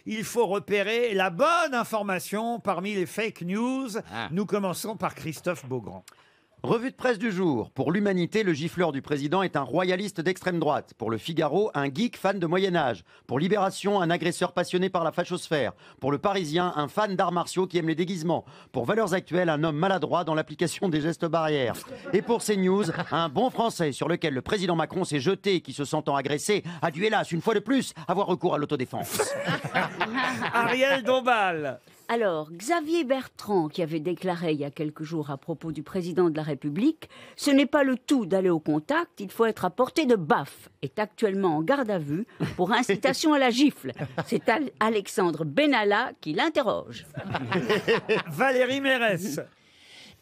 il faut repérer la bonne information parmi les fake news. Nous commençons par Christophe Beaugrand. Revue de presse du jour. Pour l'Humanité, le gifleur du président est un royaliste d'extrême droite. Pour le Figaro, un geek fan de Moyen-Âge. Pour Libération, un agresseur passionné par la fachosphère. Pour le Parisien, un fan d'arts martiaux qui aime les déguisements. Pour Valeurs Actuelles, un homme maladroit dans l'application des gestes barrières. Et pour CNews, un bon Français sur lequel le président Macron s'est jeté et qui, se sentant agressé, a dû hélas, une fois de plus, avoir recours à l'autodéfense. Ariel Dombal. Alors, Xavier Bertrand, qui avait déclaré il y a quelques jours à propos du président de la République, ce n'est pas le tout d'aller au contact, il faut être à portée de baffe, est actuellement en garde à vue pour incitation à la gifle. C'est Alexandre Benalla qui l'interroge. Valérie Mérès.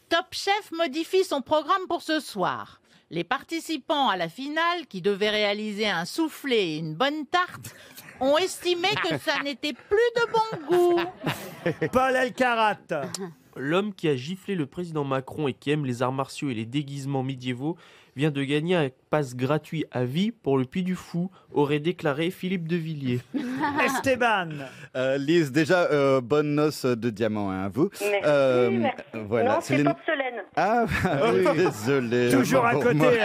Top Chef modifie son programme pour ce soir. Les participants à la finale, qui devaient réaliser un soufflé et une bonne tarte, ont estimé que ça n'était plus de bon goût. Paul Elkarat. L'homme qui a giflé le président Macron et qui aime les arts martiaux et les déguisements médiévaux vient de gagner un pass gratuit à vie pour le Puy du Fou, aurait déclaré Philippe de Villiers. Esteban. Lise, déjà, bonne noce de diamant à vous. Merci. Voilà, Non, c'est porcelaine. Ah, oui, désolé. Toujours à côté.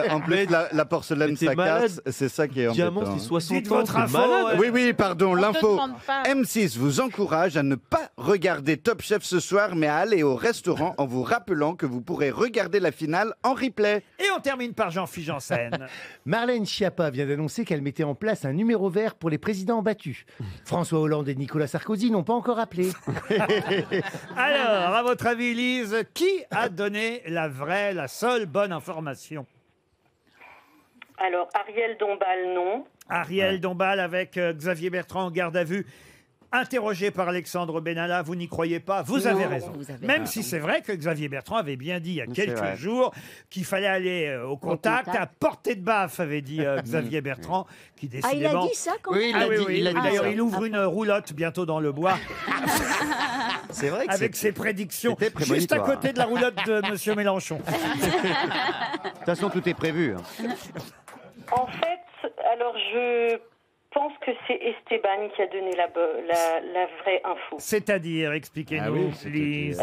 En plus, la porcelaine, ça casse. C'est ça qui est embêtant. Diamant, c'est 60 Dites ans, votre c'est info, malade. Oui, pardon, On te l'info. demande pas. M6 vous encourage à ne pas regarder Top Chef ce soir, mais à aller au restaurant en vous rappelant que vous pourrez regarder la finale en replay. Et on termine par Jean-Philippe Janssen. Marlène Schiappa vient d'annoncer qu'elle mettait en place un numéro vert pour les présidents battus. François Hollande et Nicolas Sarkozy n'ont pas encore appelé. Alors, à votre avis, Lise, qui a donné la seule bonne information? Alors, Ariel Dombal, non. Ariel Dombal avec Xavier Bertrand en garde à vue. Interrogé par Alexandre Benalla, vous n'y croyez pas, vous avez raison. Même si c'est vrai que Xavier Bertrand avait bien dit il y a quelques jours qu'il fallait aller au contact, à portée de baffe, avait dit Xavier Bertrand, qui décidément... Ah, il a dit ça quand même. Oui, il a dit D'ailleurs, ça. il ouvre une roulotte bientôt dans le bois. C'est vrai que avec ses prédictions, c'était juste à prémonitoire. côté de la roulotte de M. Mélenchon. De toute façon, tout est prévu. En fait, alors je pense que c'est Esteban qui a donné la vraie info. C'est-à-dire, expliquez-nous, Lise.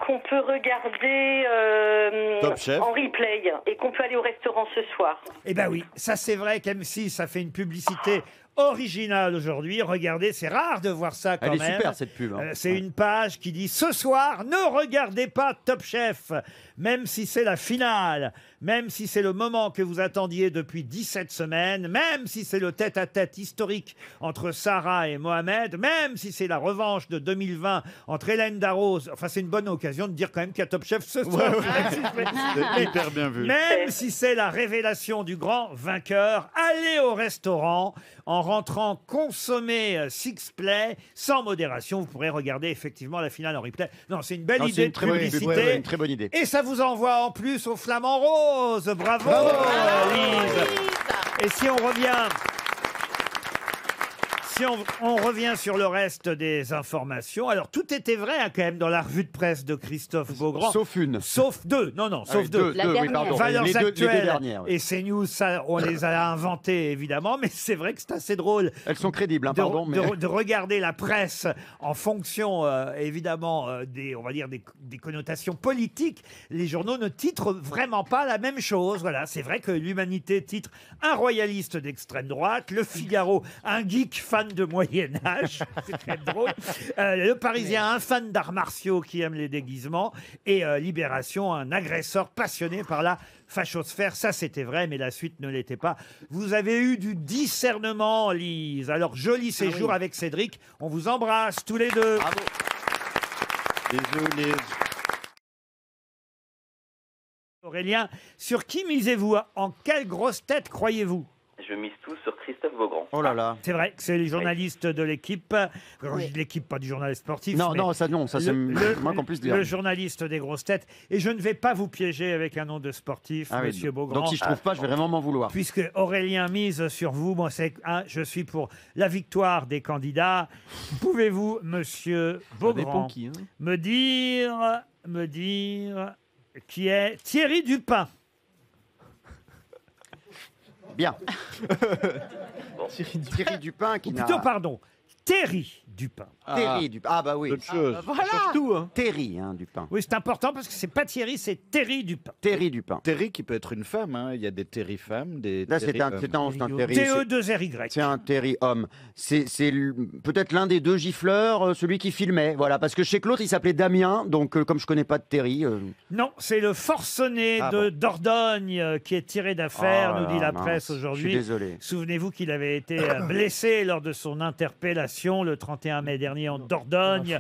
Qu'on peut regarder Top Chef. en replay et qu'on peut aller au restaurant ce soir. Eh ben oui, ça c'est vrai qu'M6 ça fait une publicité originale aujourd'hui. Regardez, c'est rare de voir ça quand Elle même. est super cette pub. C'est une page qui dit « Ce soir, ne regardez pas Top Chef, même si c'est la finale, même si c'est le moment que vous attendiez depuis 17 semaines, même si c'est le tête-à-tête historique entre Sarah et Mohamed, même si c'est la revanche de 2020 entre Hélène Darroze. » Enfin, c'est une bonne occasion de dire quand même qu'il y a Top Chef ce soir. C'est hyper bien vu. Même si c'est la révélation du grand vainqueur, allez au restaurant en rentrant consommer Six-Play sans modération. Vous pourrez regarder effectivement la finale en replay. Non, c'est une belle idée C'est une de très bonne publicité. une très bonne idée. Et ça vous envoie en plus au Flamand Rose. Bravo, Lise. Et si on revient... Si on revient sur le reste des informations, alors tout était vrai quand même dans la revue de presse de Christophe Beaugrand. Sauf une. Sauf deux. Non, sauf deux. La dernière. Valeurs Les deux Actuelles dernières. et CNews, ça, on les a inventées évidemment, mais c'est vrai que c'est assez drôle Elles sont crédibles, de regarder la presse en fonction évidemment on va dire des connotations politiques. Les journaux ne titrent vraiment pas la même chose. Voilà, c'est vrai que l'Humanité titre un royaliste d'extrême droite, Le Figaro un geek fan de Moyen-Âge, c'est très drôle. Le Parisien, un fan d'arts martiaux qui aime les déguisements. Et Libération, un agresseur passionné par la fachosphère. Ça, c'était vrai, mais la suite ne l'était pas. Vous avez eu du discernement, Lise. Alors, joli séjour avec Cédric. On vous embrasse tous les deux. Bravo. Bisous, Lise. Aurélien, sur qui misez-vous? En quelle grosse tête croyez-vous? Je mise tout sur Christophe Beaugrand. Oh là là. C'est vrai que c'est les journalistes de l'équipe. Quand je dis l'équipe, pas du journal sportif. Non, mais ça c'est moins qu'on puisse dire. Le journaliste des grosses têtes. Et je ne vais pas vous piéger avec un nom de sportif, Ah oui, Monsieur Beaugrand. donc si je trouve pas, je vais vraiment m'en vouloir. Puisque Aurélien mise sur vous, moi je suis pour la victoire des candidats. Pouvez-vous, Monsieur Beaugrand, qui, hein. me dire qui est Thierry Dupin? Bien. Thierry Dupin qui Ou n'a... plutôt, pardon, Thierry Dupin. Terry Dupin. Ah bah oui. Autre chose. Voilà. Tout, hein. Terry Dupin. Oui, c'est important parce que c'est pas Thierry, c'est Thierry Dupin. Terry Dupin. Terry qui peut être une femme. Hein. Il y a des Terry femmes, des Là, Terry c'est un, hommes. c'est un Terry. T-E-2-R-Y. C'est un Terry homme. C'est peut-être l'un des deux gifleurs, celui qui filmait. Voilà, parce que chez Claude, il s'appelait Damien. Donc, comme je connais pas de Terry. Non, c'est le forcené Ah de Dordogne qui est tiré d'affaire, Oh nous là dit la mince, presse Je suis aujourd'hui. désolé. Souvenez-vous qu'il avait été blessé lors de son interpellation le 31 mai dernier en Dordogne.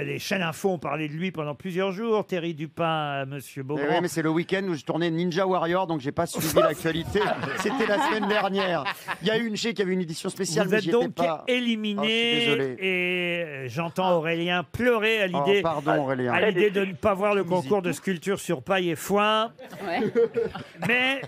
Les chaînes info ont parlé de lui pendant plusieurs jours. Thierry Dupin, Monsieur Eh Beaugrand. oui, mais c'est le week-end où je tournais Ninja Warrior, donc j'ai pas suivi l'actualité. C'était la semaine dernière. Il y a eu une chez qui avait une édition spéciale, Vous mais êtes j'y étais donc pas. éliminé Oh, je suis désolé. et j'entends Aurélien pleurer à Oh, l'idée pardon Aurélien. à l'idée de ne pas voir le concours de sculpture sur paille et foin. Ouais. Mais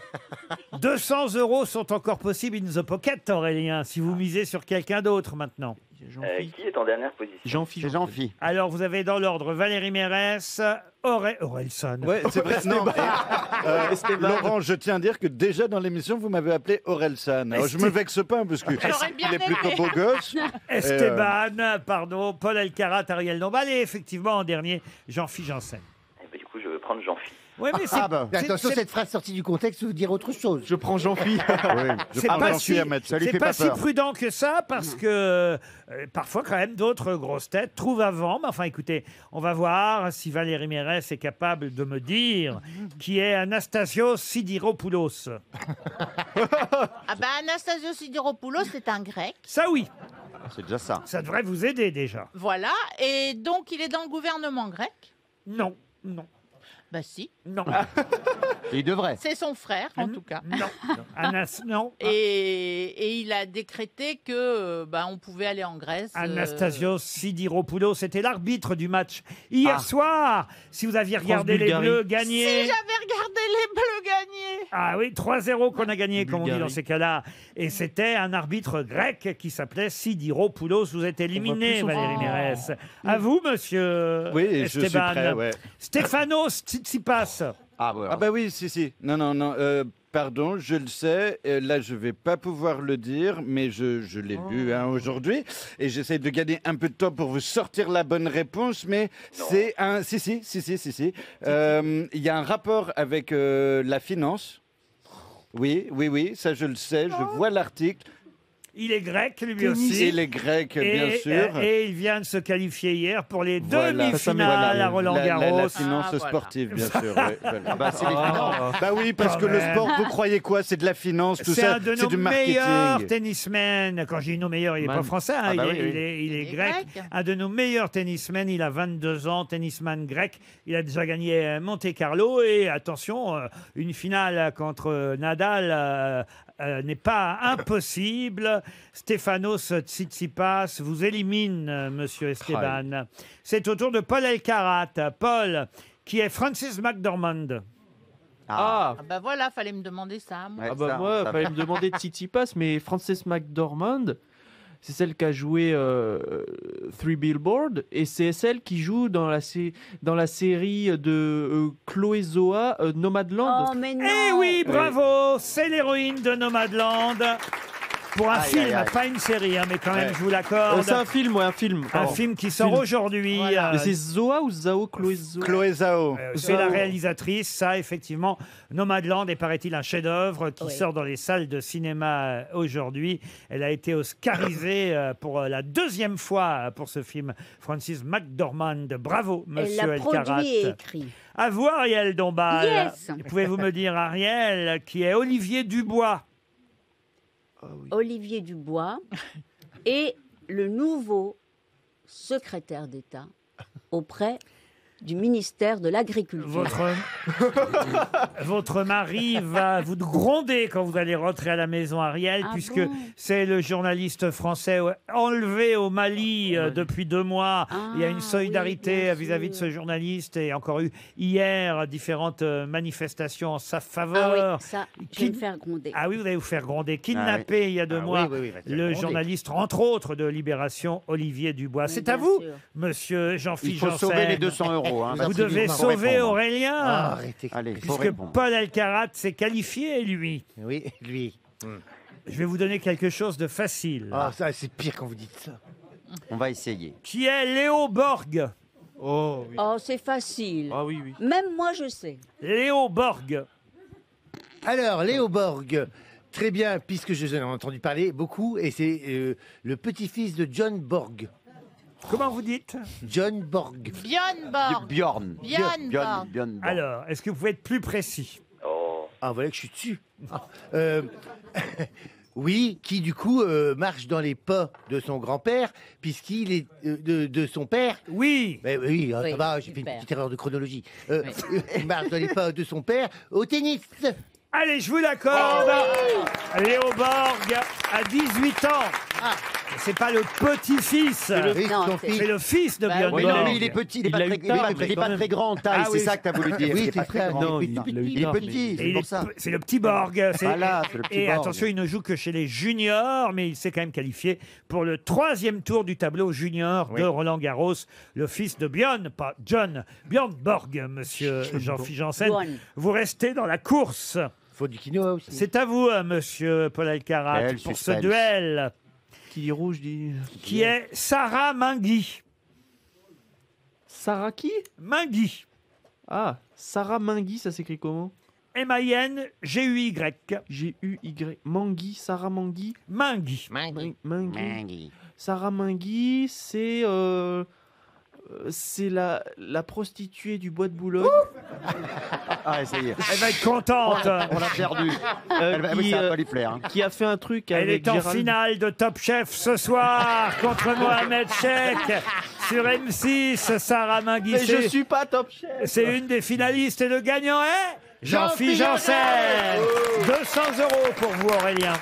200 € sont encore possibles in the pocket, Aurélien, si vous misez sur quelqu'un d'autre maintenant. Jean-Phi. Qui est en dernière position? Jean-Phi. C'est Jean-Phi. Alors, vous avez dans l'ordre Valérie Mérès, Orelsan. Ouais, c'est vrai. Non, Laurent, je tiens à dire que déjà dans l'émission, vous m'avez appelé Orelsan. Alors, je me vexe pas parce que J'aurais bien il est plutôt aimé. beau gosse. Esteban, pardon, Paul Elkarat, Ariel Dombal et effectivement en dernier, Jean-Philippe Janssen. Eh ben, du coup, je vais prendre Jean-Phi. Oui, mais c'est Ah bah. Mais attention, c'est- cette phrase sortie du contexte veut dire autre chose. Je prends Jean-Phi. Je c'est prends pas Jean-Phi si- à mettre. Ça lui c'est fait pas pas si peur. prudent que ça parce que parfois quand même d'autres grosses têtes trouvent avant. Mais enfin écoutez, on va voir si Valérie Mérès est capable de me dire qui est Anastasios Sidiropoulos. Ah bah Anastasios Sidiropoulos, c'est un grec. Ça oui, C'est déjà ça. ça devrait vous aider déjà. Voilà. Et donc, il est dans le gouvernement grec. Non, non, Bah si. non, Et il devrait. C'est son frère, en tout cas. non. Non. Et il a décrété que on pouvait aller en Grèce. Anastasios Sidiropoulos, c'était l'arbitre du match hier Ah. soir. Si vous aviez regardé les Bulgarie. Bleus Si gagner. j'avais regardé les Bleus gagner. Ah oui, 3-0 qu'on a gagné, comme on dit Bulgarie. dans ces cas-là. Et c'était un arbitre grec qui s'appelait Sidiropoulos. Vous êtes éliminé, On va plus Valérie s'en- Mérès. À vous, monsieur Oui, je suis Esteban. prêt. Ouais. Stéphanos Tsitsipas. Ah, ouais. Ah bah oui, si. Non. Pardon, je le sais. Là, je vais pas pouvoir le dire, mais je l'ai lu aujourd'hui. Et j'essaie de gagner un peu de temps pour vous sortir la bonne réponse. Mais c'est un... Si. Il y a un rapport avec la finance. Oui, ça je le sais. Je vois l'article. Il est grec, lui aussi. Il est grec, bien sûr. Et il vient de se qualifier hier pour les Voilà. demi-finales à Roland-Garros. La finance Ah, voilà. sportive, bien sûr. ouais, voilà. Ah bah, c'est les finances. Bah oui, parce Quand que le même. sport, vous croyez quoi? C'est de la finance, tout C'est ça. un de C'est nos du meilleurs marketing. tennismen. Quand je dis nos meilleurs, il n'est Man. pas français, hein, Ah bah il, oui, est, oui. il est Il est grec. grec. Un de nos meilleurs tennismen, il a 22 ans, tennisman grec. Il a déjà gagné Monte-Carlo et attention, une finale contre Nadal n'est pas impossible. Stéphanos Tsitsipas vous élimine, monsieur Esteban. C'est au tour de Paul Elkarat. Paul, qui est Francis McDormand. Ah, Ah bah voilà, fallait me demander ça. Moi. Ouais, ah bah ça, moi, ça fallait me demander de Tsitsipas, mais Frances McDormand, c'est celle qui a joué Three Billboards, et c'est celle qui joue dans la série de Chloé Zoa, Nomadland. Oh, mais non. Eh oui, bravo, c'est l'héroïne de Nomadland. Pour un Aïe, film, aïe, aïe. pas une série, hein, mais quand même, Ouais. je vous l'accorde. C'est un film, ouais, un film. Un pardon. film qui sort Film. aujourd'hui. Voilà. Mais c'est Zoa ou Zao Chloé Zoa Chloé Zhao. C'est la réalisatrice, ça, effectivement. Nomadland est, paraît-il, un chef-d'œuvre qui Oui. sort dans les salles de cinéma aujourd'hui. Elle a été oscarisée pour la deuxième fois pour ce film, Francis McDormand. Bravo, Elle monsieur l'a Elkarat. produit et écrit. À vous, Ariel Dombal. Yes. Pouvez-vous me dire, Ariel, qui est Olivier Dubois? Olivier Dubois est le nouveau secrétaire d'État auprès du ministère de l'Agriculture. Votre mari va vous gronder quand vous allez rentrer à la maison, Ariel, Ah puisque bon c'est le journaliste français enlevé au Mali depuis 2 mois. Il y a une Ah, solidarité oui, bien vis-à-vis de sûr. ce journaliste et encore eu hier différentes manifestations en sa Ah faveur. oui, ça, je Qui- vais me faire gronder. Ah oui, vous allez vous faire gronder. Kidnappé il y a 2 Ah mois, oui, va se faire le gronder. journaliste, entre autres, de Libération, Olivier Dubois. Mais C'est à bien vous, sûr. monsieur Il Jean-Philippe faut Janssen. sauver les 200 €. Hein, Vous parce devez qu'il faut sauver répondre. Aurélien. Ah, arrêtez. Allez, faut Puisque répondre. Paul Elkarat s'est qualifié, lui. Oui, lui. Je vais vous donner quelque chose de facile. Ah, ça, c'est pire quand vous dites ça. On va essayer. Qui est Léo Borg? Oh, oui. Oh, c'est facile. Ah oui, oui. Même moi, je sais. Léo Borg. Alors, Léo Borg, très bien, puisque j'en ai entendu parler beaucoup, et c'est le petit-fils de John Borg. Comment vous dites? John Borg. Björn Borg. Bjorn. Björn Borg. Bjorn. Alors, est-ce que vous pouvez être plus précis? Oh. Ah, voilà que je suis dessus. Oui, qui du coup marche dans les pas de son grand-père, puisqu'il est de son père. Oui. Ben oui, ça Oui, va, j'ai fait une super. petite erreur de chronologie. Il marche dans les pas de son père au tennis. Allez, je vous l'accorde. Léo Borg a 18 ans. C'est pas le petit-fils. Oui, Non, son c'est- fils. C'est le fils de Bah Björn Oui, oui. Borg. non, mais il est petit, il est Il pas a très, eu tard, il est pas quand même. très grand en taille, Ah oui. c'est ça que tu as voulu dire. Oui, il est pas c'est très ça, grand. Non, il est il a eu petit. Il est tard. petit, Et c'est il pour est ça. c'est le petit Borg. Voilà, c'est le petit Et Borg. attention, il ne joue que chez les juniors, mais il s'est quand même qualifié pour le 3e tour du tableau junior de Roland Garros, le fils de Björn, pas John, Björn Borg, monsieur Jean-Philippe Janssen. Björn. Vous restez dans la course. Faut du quinoa aussi. C'est à vous, monsieur Paul Alcarat, Quel pour ce suspense. duel, Qui dit rouge dit. qui est Sarah Mingui. Sarah qui? Mingui. Ah, Sarah Mingui, ça s'écrit comment? Mingui. G-U-Y. Mangui, Sarah Mangui. Mingui. Mingui. Sarah Mingui, c'est la prostituée du bois de Boulogne. Ah, ça y est. Elle va être contente. On l'a perdu. Oui, ça va pas lui plaire. hein. Qui a fait un truc Elle avec est en Gérald. finale de Top Chef ce soir contre Mohamed Cheikh sur M6. Sarah Mingui, Mais je suis pas top chef. c'est une des finalistes et le gagnant est Jean-Philippe Janssen. 200 € pour vous, Aurélien.